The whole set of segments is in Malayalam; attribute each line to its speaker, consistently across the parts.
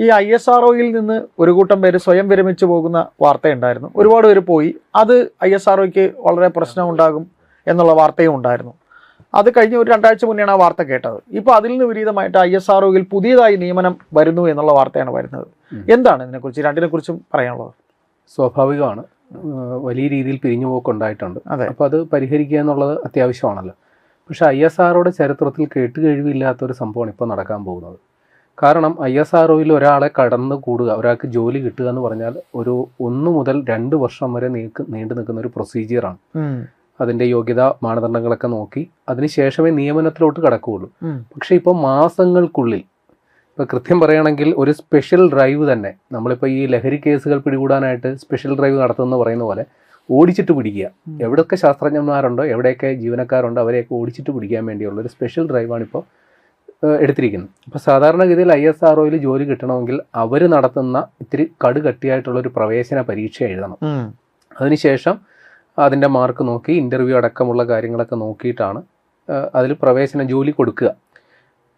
Speaker 1: ഈ ISROയിൽ നിന്ന് ഒരു കൂട്ടം പേര് സ്വയം വിരമിച്ചു പോകുന്ന വാർത്തയുണ്ടായിരുന്നു. ഒരുപാട് പേര് പോയി. അത് ISROയ്ക്ക് വളരെ പ്രശ്നമുണ്ടാകും എന്നുള്ള വാർത്തയും ഉണ്ടായിരുന്നു. അത് കഴിഞ്ഞ് ഒരു 2 ആഴ്ച മുന്നെയാണ് ആ വാർത്ത കേട്ടത്. ഇപ്പോൾ അതിൽ നിന്ന് വിപരീതമായിട്ട് ISROയിൽ പുതിയതായി നിയമനം വരുന്നു എന്നുള്ള വാർത്തയാണ് വരുന്നത്. എന്താണ് ഇതിനെക്കുറിച്ച്, രണ്ടിനെക്കുറിച്ചും പറയാനുള്ളത്?
Speaker 2: സ്വാഭാവികമാണ്, വലിയ രീതിയിൽ പിരിഞ്ഞുപോക്കുണ്ടായിട്ടുണ്ട്. അപ്പോൾ അത് പരിഹരിക്കുക എന്നുള്ളത് അത്യാവശ്യമാണല്ലോ. പക്ഷേ ISROയുടെ ചരിത്രത്തിൽ കേട്ടുകഴിവില്ലാത്തൊരു സംഭവമാണ് ഇപ്പോൾ നടക്കാൻ പോകുന്നത്. കാരണം ISROയിൽ ഒരാളെ കടന്നു കൂടുക, ഒരാൾക്ക് ജോലി കിട്ടുക എന്ന് പറഞ്ഞാൽ ഒരു 1 മുതൽ 2 വർഷം വരെ നീണ്ടു നിൽക്കുന്ന ഒരു പ്രൊസീജിയറാണ്. അതിൻ്റെ യോഗ്യതാ മാനദണ്ഡങ്ങളൊക്കെ നോക്കി അതിനുശേഷമേ നിയമനത്തിലോട്ട് കടക്കുകയുള്ളൂ. പക്ഷേ ഇപ്പോൾ മാസങ്ങൾക്കുള്ളിൽ, ഇപ്പോൾ കൃത്യം പറയുകയാണെങ്കിൽ ഒരു സ്പെഷ്യൽ ഡ്രൈവ് തന്നെ, നമ്മളിപ്പോൾ ഈ ലഹരി കേസുകൾ പിടികൂടാനായിട്ട് സ്പെഷ്യൽ ഡ്രൈവ് നടത്തുമെന്ന് പറയുന്ന പോലെ ഓടിച്ചിട്ട് പിടിക്കുക. എവിടെയൊക്കെ ശാസ്ത്രജ്ഞന്മാരുണ്ടോ, എവിടെയൊക്കെ ജീവനക്കാരുണ്ടോ, അവരെയൊക്കെ ഓടിച്ചിട്ട് പിടിക്കാൻ വേണ്ടിയുള്ള ഒരു സ്പെഷ്യൽ ഡ്രൈവാണിപ്പോൾ എടുത്തിരിക്കുന്നത്. അപ്പോൾ സാധാരണഗതിയിൽ ISROയിൽ ജോലി കിട്ടണമെങ്കിൽ അവർ നടത്തുന്ന ഇത്തിരി കടുകട്ടിയായിട്ടുള്ളൊരു പ്രവേശന പരീക്ഷ എഴുതണം. അതിനുശേഷം അതിൻ്റെ മാർക്ക് നോക്കി ഇൻ്റർവ്യൂ അടക്കമുള്ള കാര്യങ്ങളൊക്കെ നോക്കിയിട്ടാണ് അതിൽ പ്രവേശന ജോലി കൊടുക്കുക.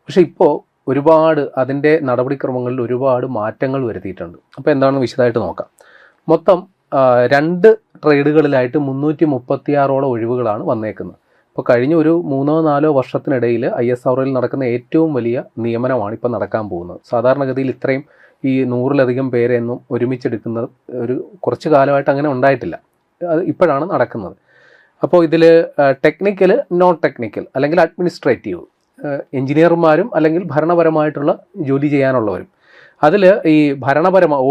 Speaker 2: പക്ഷേ ഇപ്പോൾ ഒരുപാട് അതിൻ്റെ നടപടിക്രമങ്ങളിൽ ഒരുപാട് മാറ്റങ്ങൾ വരുത്തിയിട്ടുണ്ട്. അപ്പോൾ എന്താണെന്ന് വിശദമായിട്ട് നോക്കാം. മൊത്തം 2 ട്രേഡുകളിലായിട്ട് 336ഓളം ഒഴിവുകളാണ് വന്നേക്കുന്നത്. അപ്പോൾ കഴിഞ്ഞ ഒരു 3-4 വർഷത്തിനിടയിൽ ISROയിൽ നടക്കുന്ന ഏറ്റവും വലിയ നിയമനമാണ് ഇപ്പോൾ നടക്കാൻ പോകുന്നത്. സാധാരണഗതിയിൽ ഇത്രയും ഈ 100-ലധികം പേരെയൊന്നും ഒരുമിച്ചെടുക്കുന്നത് കുറച്ച് കാലമായിട്ട് അങ്ങനെ ഉണ്ടായിട്ടില്ല. അത് ഇപ്പോഴാണ് നടക്കുന്നത്. അപ്പോൾ ഇതിൽ ടെക്നിക്കൽ, നോൺ ടെക്നിക്കൽ അല്ലെങ്കിൽ അഡ്മിനിസ്ട്രേറ്റീവ്, എഞ്ചിനീയർമാരും അല്ലെങ്കിൽ ഭരണപരമായിട്ടുള്ള ജോലി ചെയ്യാനുള്ളവരും. അതിൽ ഈ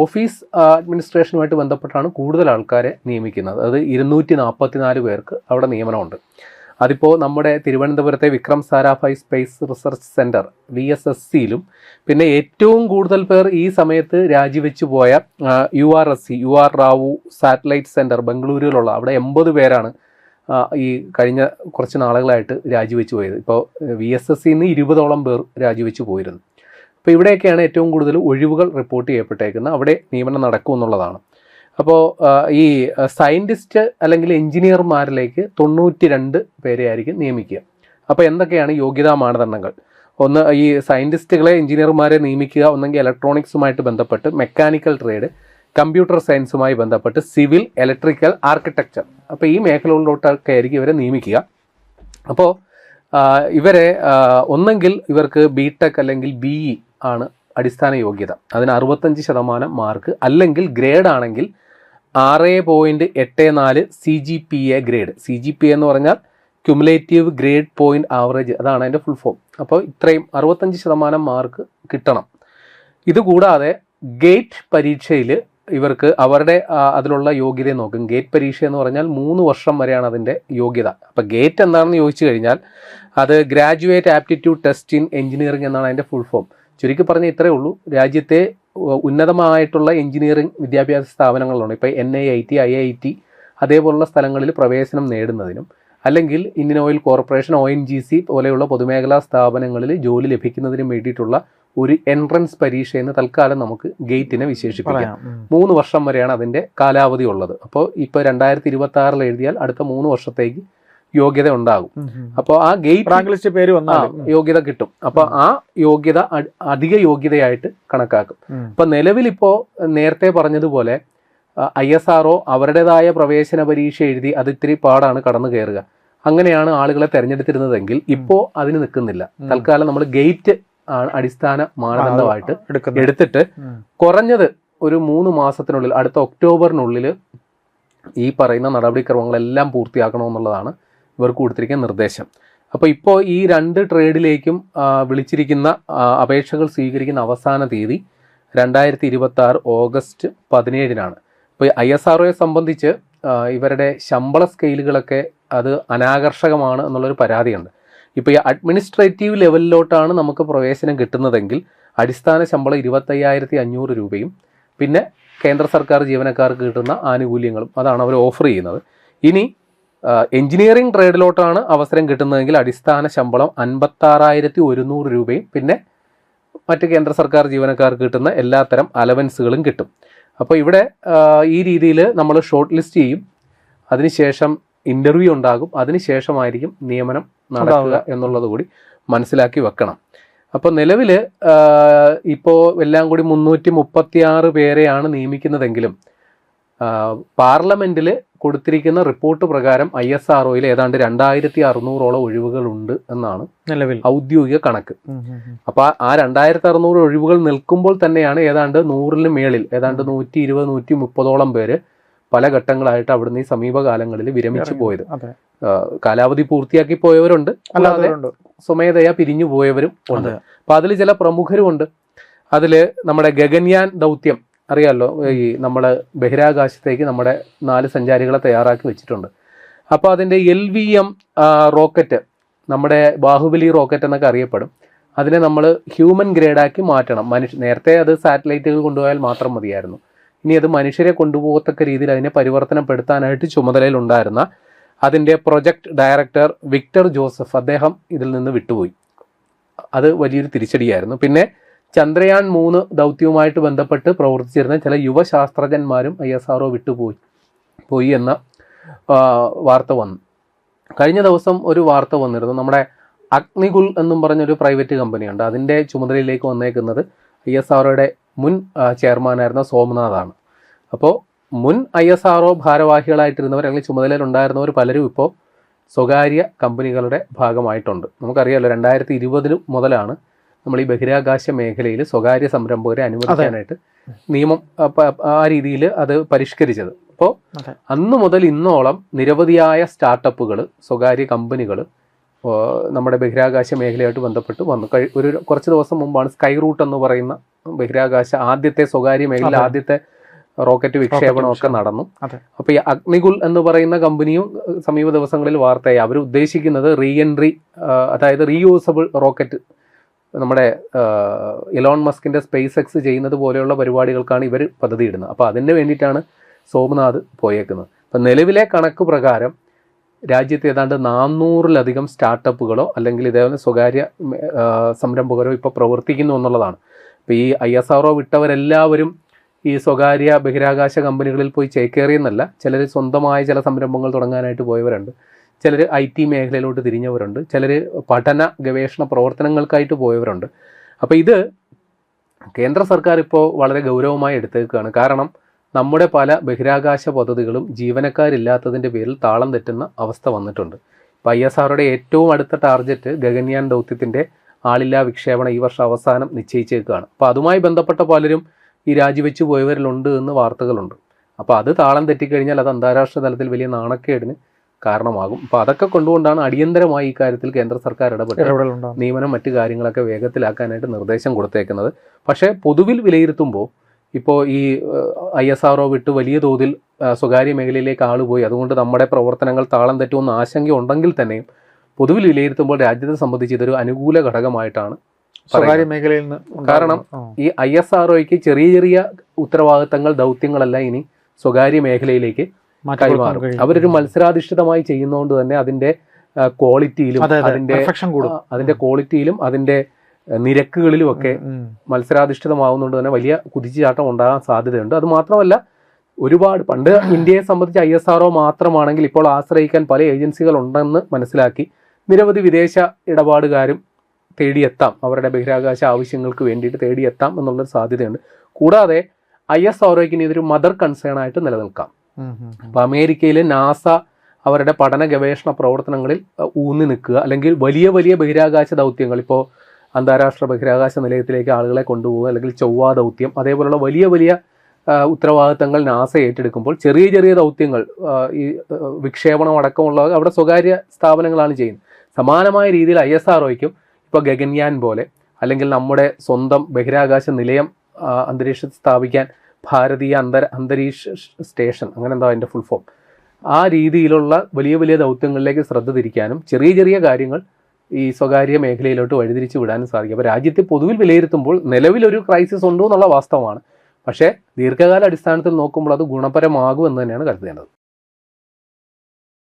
Speaker 2: ഓഫീസ് അഡ്മിനിസ്ട്രേഷനുമായിട്ട് ബന്ധപ്പെട്ടാണ് കൂടുതൽ ആൾക്കാരെ നിയമിക്കുന്നത്. അത് 244 പേർക്ക് അവിടെ നിയമനമുണ്ട്. അതിപ്പോൾ നമ്മുടെ തിരുവനന്തപുരത്തെ Vikram Sarabhai space research centre VSSCയിലും, പിന്നെ ഏറ്റവും കൂടുതൽ പേർ ഈ സമയത്ത് രാജിവെച്ചു പോയ URSC റാവു സാറ്റലൈറ്റ് സെൻറ്റർ ബംഗളൂരുവിലുള്ള അവിടെ 80 പേരാണ് ഈ കഴിഞ്ഞ കുറച്ച് നാളുകളായിട്ട് രാജിവെച്ചു പോയത്. ഇപ്പോൾ VSSCയിൽ നിന്ന് 20ഓളം പേർ രാജിവെച്ചു പോയിരുന്നു. അപ്പോൾ ഇവിടെയൊക്കെയാണ് ഏറ്റവും കൂടുതൽ ഒഴിവുകൾ റിപ്പോർട്ട് ചെയ്യപ്പെട്ടേക്കുന്നത്. അവിടെ നിയമനം നടക്കുമെന്നുള്ളതാണ്. അപ്പോൾ ഈ സയൻറ്റിസ്റ്റ് അല്ലെങ്കിൽ എഞ്ചിനീയർമാരിലേക്ക് 92 പേരെ ആയിരിക്കും നിയമിക്കുക. അപ്പോൾ എന്തൊക്കെയാണ് യോഗ്യതാ മാനദണ്ഡങ്ങൾ? ഒന്ന്, ഈ സയൻറ്റിസ്റ്റുകളെ, എഞ്ചിനീയർമാരെ നിയമിക്കുക ഒന്നെങ്കിൽ ഇലക്ട്രോണിക്സുമായിട്ട് ബന്ധപ്പെട്ട്, മെക്കാനിക്കൽ ട്രേഡ്, കമ്പ്യൂട്ടർ സയൻസുമായി ബന്ധപ്പെട്ട്, സിവിൽ, ഇലക്ട്രിക്കൽ, ആർക്കിടെക്ചർ. അപ്പോൾ ഈ മേഖലകളിലോട്ടൊക്കെ ആയിരിക്കും ഇവരെ നിയമിക്കുക. അപ്പോൾ ഇവരെ ഒന്നെങ്കിൽ ഇവർക്ക് BTech അല്ലെങ്കിൽ BE ആണ് അടിസ്ഥാന യോഗ്യത, അതിന് 65% മാർക്ക്, അല്ലെങ്കിൽ ഗ്രേഡ് ആണെങ്കിൽ 6.84 CGPA ഗ്രേഡ്. CGPA എന്ന് പറഞ്ഞാൽ ക്യുമുലേറ്റീവ് ഗ്രേഡ് പോയിന്റ് ആവറേജ്, അതാണ് അതിൻ്റെ ഫുൾ ഫോം. അപ്പോൾ ഇത്രയും 65% മാർക്ക് കിട്ടണം. ഇതുകൂടാതെ ഗേറ്റ് പരീക്ഷയിൽ ഇവർക്ക് അവരുടെ അതിലുള്ള യോഗ്യതയെ നോക്കും. ഗേറ്റ് പരീക്ഷ എന്ന് പറഞ്ഞാൽ 3 വർഷം വരെയാണ് അതിൻ്റെ യോഗ്യത. അപ്പോൾ ഗേറ്റ് എന്താണെന്ന് ചോദിച്ചു കഴിഞ്ഞാൽ അത് graduate aptitude test in engineering എന്നാണ് അതിൻ്റെ ഫുൾ ഫോം. ചുരുക്കി പറഞ്ഞാൽ ഇത്രയേ ഉള്ളൂ. രാജ്യത്തെ ഉന്നതമായിട്ടുള്ള എഞ്ചിനീയറിംഗ് വിദ്യാഭ്യാസ സ്ഥാപനങ്ങളുണ്ട്. ഇപ്പോൾ NIIT, IIT അതേപോലുള്ള സ്ഥലങ്ങളിൽ പ്രവേശനം നേടുന്നതിനും, അല്ലെങ്കിൽ ഇന്ത്യൻ ഓയിൽ കോർപ്പറേഷൻ, ONGC പോലെയുള്ള പൊതുമേഖലാ സ്ഥാപനങ്ങളിൽ ജോലി ലഭിക്കുന്നതിനും വേണ്ടിയിട്ടുള്ള ഒരു എൻട്രൻസ് പരീക്ഷ എന്ന് തൽക്കാലം നമുക്ക് ഗേറ്റിനെ വിശേഷിപ്പിക്കാം. 3 വർഷം വരെയാണ് അതിൻ്റെ കാലാവധി ഉള്ളത്. അപ്പോൾ ഇപ്പോൾ 2026 എഴുതിയാൽ അടുത്ത 3 വർഷത്തേക്ക് യോഗ്യത ഉണ്ടാകും. അപ്പോൾ ആ ഗേറ്റ് ലിസ്റ്റ് പേര് യോഗ്യത കിട്ടും. അപ്പോൾ ആ യോഗ്യത അധിക യോഗ്യതയായിട്ട് കണക്കാക്കും. അപ്പൊ നിലവിലിപ്പോ നേരത്തെ പറഞ്ഞതുപോലെ ISRO അവരുടേതായ പ്രവേശന പരീക്ഷ എഴുതി അത് ഇത്തിരി പാടാണ് കടന്നു കയറുക. അങ്ങനെയാണ് ആളുകളെ തെരഞ്ഞെടുത്തിരുന്നതെങ്കിൽ ഇപ്പോൾ അതിന് നിൽക്കുന്നില്ല. തൽക്കാലം നമ്മൾ ഗേറ്റ് അടിസ്ഥാന മാനദണ്ഡമായിട്ട് എടുത്തിട്ട് കുറഞ്ഞത് ഒരു 3 മാസത്തിനുള്ളിൽ, അടുത്ത ഒക്ടോബറിനുള്ളിൽ ഈ പറയുന്ന നടപടിക്രമങ്ങളെല്ലാം പൂർത്തിയാക്കണമെന്നുള്ളതാണ് ഇവർക്ക് കൊടുത്തിരിക്കുന്ന നിർദ്ദേശം. അപ്പോൾ ഇപ്പോൾ ഈ 2 ട്രേഡിലേക്കും വിളിച്ചിരിക്കുന്ന അപേക്ഷകൾ സ്വീകരിക്കുന്ന അവസാന തീയതി 2026 ഓഗസ്റ്റ് 17-നാണ്. ഇപ്പോൾ ISROയെ സംബന്ധിച്ച് ഇവരുടെ ശമ്പള സ്കെയിലുകളൊക്കെ അത് അനാകർഷകമാണ് എന്നുള്ളൊരു പരാതിയുണ്ട്. ഇപ്പോൾ ഈ അഡ്മിനിസ്ട്രേറ്റീവ് ലെവലിലോട്ടാണ് നമുക്ക് പ്രവേശനം കിട്ടുന്നതെങ്കിൽ അടിസ്ഥാന ശമ്പളം 25,500 രൂപയും പിന്നെ കേന്ദ്ര സർക്കാർ ജീവനക്കാർക്ക് കിട്ടുന്ന ആനുകൂല്യങ്ങളും അതാണ് അവർ ഓഫർ ചെയ്യുന്നത്. ഇനി എഞ്ചിനീയറിംഗ് ട്രേഡിലോട്ടാണ് അവസരം കിട്ടുന്നതെങ്കിൽ അടിസ്ഥാന ശമ്പളം 56,100 രൂപയും പിന്നെ മറ്റ് കേന്ദ്ര സർക്കാർ ജീവനക്കാർക്ക് കിട്ടുന്ന എല്ലാത്തരം അലവൻസുകളും കിട്ടും. അപ്പോൾ ഇവിടെ ഈ രീതിയിൽ നമ്മൾ ഷോർട്ട് ലിസ്റ്റ് ചെയ്യും, അതിനുശേഷം ഇൻ്റർവ്യൂ ഉണ്ടാകും, അതിനുശേഷമായിരിക്കും നിയമനം നടക്കുക എന്നുള്ളത് കൂടി മനസ്സിലാക്കി വെക്കണം. അപ്പോൾ നിലവിൽ ഇപ്പോൾ എല്ലാം കൂടി 336 പേരെയാണ് നിയമിക്കുന്നതെങ്കിലും പാർലമെന്റിൽ കൊടുത്തിരിക്കുന്ന റിപ്പോർട്ട് പ്രകാരം ISROയിൽ ഏതാണ്ട് 2600ഓളം ഒഴിവുകളുണ്ട് എന്നാണ്
Speaker 1: നിലവിൽ
Speaker 2: ഔദ്യോഗിക കണക്ക്. അപ്പൊ ആ 2600 ഒഴിവുകൾ നിൽക്കുമ്പോൾ തന്നെയാണ് ഏതാണ്ട് 100-ന് മേളിൽ ഏതാണ്ട് 120-130ഓളം പേര് പല ഘട്ടങ്ങളായിട്ട് അവിടുന്ന് ഈ സമീപകാലങ്ങളിൽ വിരമിച്ചു പോയത്. കാലാവധി പൂർത്തിയാക്കി പോയവരുണ്ട്, അല്ലാതെ സ്വമേധയാ പിരിഞ്ഞു പോയവരും ഉണ്ട്. അപ്പൊ അതിൽ ചില പ്രമുഖരുമുണ്ട്. അതില് നമ്മുടെ ഗഗൻയാൻ ദൗത്യം അറിയാമല്ലോ, ഈ നമ്മള് ബഹിരാകാശത്തേക്ക് നമ്മുടെ 4 സഞ്ചാരികളെ തയ്യാറാക്കി വെച്ചിട്ടുണ്ട്. അപ്പോൾ അതിന്റെ LVM റോക്കറ്റ്, നമ്മുടെ ബാഹുബലി റോക്കറ്റ് എന്നൊക്കെ അറിയപ്പെടും, അതിനെ നമ്മൾ ഹ്യൂമൻ ഗ്രേഡാക്കി മാറ്റണം. നേരത്തെ അത് സാറ്റലൈറ്റുകൾ കൊണ്ടുപോയാൽ മാത്രം മതിയായിരുന്നു. ഇനി അത് മനുഷ്യരെ കൊണ്ടുപോകത്തക്ക രീതിയിൽ അതിനെ പരിവർത്തനപ്പെടുത്താനായിട്ട് ചുമതലയിലുണ്ടായിരുന്ന അതിന്റെ പ്രൊജക്ട് ഡയറക്ടർ വിക്ടർ ജോസഫ്, അദ്ദേഹം ഇതിൽ നിന്ന് വിട്ടുപോയി. അത് വലിയൊരു തിരിച്ചടിയായിരുന്നു. പിന്നെ ചന്ദ്രയാൻ 3 ദൗത്യവുമായിട്ട് ബന്ധപ്പെട്ട് പ്രവർത്തിച്ചിരുന്ന ചില യുവശാസ്ത്രജ്ഞന്മാരും ISRO പോയി എന്ന വാർത്ത വന്നു. കഴിഞ്ഞ ദിവസം ഒരു വാർത്ത വന്നിരുന്നു. നമ്മുടെ അഗ്നികുൽ എന്നും പറഞ്ഞൊരു പ്രൈവറ്റ് കമ്പനിയുണ്ട്, അതിൻ്റെ ചുമതലയിലേക്ക് വന്നേക്കുന്നത് ISROയുടെ മുൻ ചെയർമാനായിരുന്ന സോമനാഥാണ്. അപ്പോൾ മുൻ ISRO ഭാരവാഹികളായിട്ടിരുന്നവർ അല്ലെങ്കിൽ ചുമതലയിലുണ്ടായിരുന്നവർ പലരും ഇപ്പോൾ സ്വകാര്യ കമ്പനികളുടെ ഭാഗമായിട്ടുണ്ട്. നമുക്കറിയാമല്ലോ, 2020 മുതലാണ് നമ്മൾ ഈ ബഹിരാകാശ മേഖലയിൽ സ്വകാര്യ സംരംഭകരെ അനുവദിക്കാനായിട്ട് നിയമം ആ രീതിയിൽ അത് പരിഷ്കരിച്ചത്. അപ്പോൾ അന്ന് മുതൽ ഇന്നോളം നിരവധിയായ സ്റ്റാർട്ടപ്പുകൾ, സ്വകാര്യ കമ്പനികൾ നമ്മുടെ ബഹിരാകാശ മേഖലയായിട്ട് ബന്ധപ്പെട്ട് വന്നു. കുറച്ച് ദിവസം മുമ്പാണ് സ്കൈ റൂട്ട് എന്ന് പറയുന്ന ബഹിരാകാശ ആദ്യത്തെ സ്വകാര്യ മേഖല ആദ്യത്തെ റോക്കറ്റ് വിക്ഷേപണമൊക്കെ നടന്നു. അപ്പോൾ ഈ അഗ്നികുൽ എന്ന് പറയുന്ന കമ്പനിയും സമീപ ദിവസങ്ങളിൽ വാർത്തയായി. അവർ ഉദ്ദേശിക്കുന്നത് റീഎൻട്രി, അതായത് റീയൂസബിൾ റോക്കറ്റ്, നമ്മുടെ എലോൺ മസ്കിന്റെ സ്പേസ് എക്സ് ചെയ്യുന്നത് പോലെയുള്ള പരിപാടികൾക്കാണ് ഇവർ പദ്ധതി ഇടുന്നത്. അപ്പോൾ അതിന് വേണ്ടിയിട്ടാണ് സോമനാഥ് പോയേക്കുന്നത്. അപ്പം നിലവിലെ കണക്ക് പ്രകാരം രാജ്യത്ത് ഏതാണ്ട് 400-ലധികം സ്റ്റാർട്ടപ്പുകളോ അല്ലെങ്കിൽ ഇതേപോലെ സ്വകാര്യ സംരംഭകരോ ഇപ്പോൾ പ്രവർത്തിക്കുന്നു എന്നുള്ളതാണ്. ഇപ്പോൾ ഈ ISRO വിട്ടവരെല്ലാവരും ഈ സ്വകാര്യ ബഹിരാകാശ കമ്പനികളിൽ പോയി ചേക്കേറിയെന്നല്ല, ചിലർ സ്വന്തമായ ചില സംരംഭങ്ങൾ തുടങ്ങാനായിട്ട് പോയവരുണ്ട്, ചിലർ IT മേഖലയിലോട്ട് തിരിഞ്ഞവരുണ്ട്, ചിലർ പഠന ഗവേഷണ പ്രവർത്തനങ്ങൾക്കായിട്ട് പോയവരുണ്ട്. അപ്പോൾ ഇത് കേന്ദ്ര സർക്കാർ ഇപ്പോൾ വളരെ ഗൗരവമായി എടുത്തേക്കുകയാണ്. കാരണം നമ്മുടെ പല ബഹിരാകാശ പദ്ധതികളും ജീവനക്കാരില്ലാത്തതിൻ്റെ പേരിൽ താളം തെറ്റുന്ന അവസ്ഥ വന്നിട്ടുണ്ട്. ഇപ്പോൾ ISROയുടെ ഏറ്റവും അടുത്ത ടാർഗറ്റ് ഗഗൻയാൻ ദൗത്യത്തിൻ്റെ ആളില്ലാ വിക്ഷേപണം ഈ വർഷം അവസാനം നിശ്ചയിച്ചേക്കുകയാണ്. അപ്പോൾ അതുമായി ബന്ധപ്പെട്ട പലരും ഈ രാജിവെച്ച് പോയവരിലുണ്ട് എന്ന് വാർത്തകളുണ്ട്. അപ്പോൾ അത് താളം തെറ്റിക്കഴിഞ്ഞാൽ അത് അന്താരാഷ്ട്ര തലത്തിൽ വലിയ നാണക്കേടിന് കാരണമാകും. അപ്പോൾ അതൊക്കെ കൊണ്ടുകൊണ്ടാണ് അടിയന്തരമായി ഈ കാര്യത്തിൽ കേന്ദ്ര സർക്കാർ ഇടപെട്ട് നിയമനം മറ്റു കാര്യങ്ങളൊക്കെ വേഗത്തിലാക്കാനായിട്ട് നിർദ്ദേശം കൊടുത്തേക്കുന്നത്. പക്ഷേ പൊതുവിൽ വിലയിരുത്തുമ്പോൾ ഇപ്പോൾ ഈ ISRO വിട്ട് വലിയ തോതിൽ സ്വകാര്യ മേഖലയിലേക്ക് ആളുപോയി, അതുകൊണ്ട് നമ്മുടെ പ്രവർത്തനങ്ങൾ താളം തെറ്റുമെന്ന് ആശങ്ക ഉണ്ടെങ്കിൽ തന്നെയും പൊതുവിൽ വിലയിരുത്തുമ്പോൾ രാജ്യത്തെ സംബന്ധിച്ച് ഇതൊരു അനുകൂല ഘടകമായിട്ടാണ്
Speaker 1: സ്വകാര്യ മേഖലയിൽ നിന്ന്.
Speaker 2: കാരണം ഈ ISROയ്ക്ക് ചെറിയ ചെറിയ ഉത്തരവാദിത്തങ്ങൾ, ദൗത്യങ്ങളെല്ലാം ഇനി സ്വകാര്യ മേഖലയിലേക്ക് കൈമാറും. അവരൊരു മത്സരാധിഷ്ഠിതമായി ചെയ്യുന്നതുകൊണ്ട് തന്നെ അതിന്റെ ക്വാളിറ്റിയിലും അതിന്റെ ക്വാളിറ്റിയിലും അതിന്റെ നിരക്കുകളിലും ഒക്കെ മത്സരാധിഷ്ഠിതമാവുന്നതുകൊണ്ട് തന്നെ വലിയ കുതിച്ചുചാട്ടം ഉണ്ടാകാൻ സാധ്യതയുണ്ട്. അത് മാത്രമല്ല, ഒരുപാട് പണ്ട് ഇന്ത്യയെ സംബന്ധിച്ച് ISRO മാത്രമാണെങ്കിൽ ഇപ്പോൾ ആശ്രയിക്കാൻ പല ഏജൻസികൾ ഉണ്ടെന്ന് മനസ്സിലാക്കി നിരവധി വിദേശ ഇടപാടുകാരും തേടിയെത്താം, അവരുടെ ബഹിരാകാശ ആവശ്യങ്ങൾക്ക് വേണ്ടിയിട്ട് തേടിയെത്താം എന്നുള്ളൊരു സാധ്യതയുണ്ട്. കൂടാതെ ISROയ്ക്ക് ഇനി ഇതൊരു മദർ കൺസേൺ ആയിട്ട് നിലനിൽക്കാം. അപ്പോൾ അമേരിക്കയിലെ നാസ അവരുടെ പഠന ഗവേഷണ പ്രവർത്തനങ്ങളിൽ ഊന്നി നിൽക്കുക, അല്ലെങ്കിൽ വലിയ വലിയ ബഹിരാകാശ ദൗത്യങ്ങൾ, ഇപ്പോൾ അന്താരാഷ്ട്ര ബഹിരാകാശ നിലയത്തിലേക്ക് ആളുകളെ കൊണ്ടുപോകുക, അല്ലെങ്കിൽ ചൊവ്വ ദൗത്യം, അതേപോലുള്ള വലിയ വലിയ ഉത്തരവാദിത്തങ്ങൾ നാസ ഏറ്റെടുക്കുമ്പോൾ ചെറിയ ചെറിയ ദൗത്യങ്ങൾ, ഈ വിക്ഷേപണം അടക്കമുള്ള അവിടെ സ്വകാര്യ സ്ഥാപനങ്ങളാണ് ചെയ്യുന്നത്. സമാനമായ രീതിയിൽ ISROയ്ക്കും ഇപ്പോൾ ഗഗൻയാൻ പോലെ, അല്ലെങ്കിൽ നമ്മുടെ സ്വന്തം ബഹിരാകാശ നിലയം അന്തരീക്ഷത്തിൽ സ്ഥാപിക്കാൻ ഭാരതീയ അന്തരീക്ഷ സ്റ്റേഷൻ, അങ്ങനെ എന്താ അതിൻ്റെ ഫുൾ ഫോം, ആ രീതിയിലുള്ള വലിയ വലിയ ദൗത്യങ്ങളിലേക്ക് ശ്രദ്ധ തിരിക്കാനും ചെറിയ ചെറിയ കാര്യങ്ങൾ ഈ സ്വകാര്യ മേഖലയിലോട്ട് വഴിതിരിച്ചു വിടാനും സാധിക്കും. അപ്പോൾ രാജ്യത്തെ പൊതുവിൽ വിലയിരുത്തുമ്പോൾ നിലവിലൊരു ക്രൈസിസ് ഉണ്ടോ എന്നുള്ള വാസ്തവമാണ്. പക്ഷേ ദീർഘകാല അടിസ്ഥാനത്തിൽ നോക്കുമ്പോൾ അത് ഗുണപരമാകുമെന്ന് തന്നെയാണ് കരുതേണ്ടത്.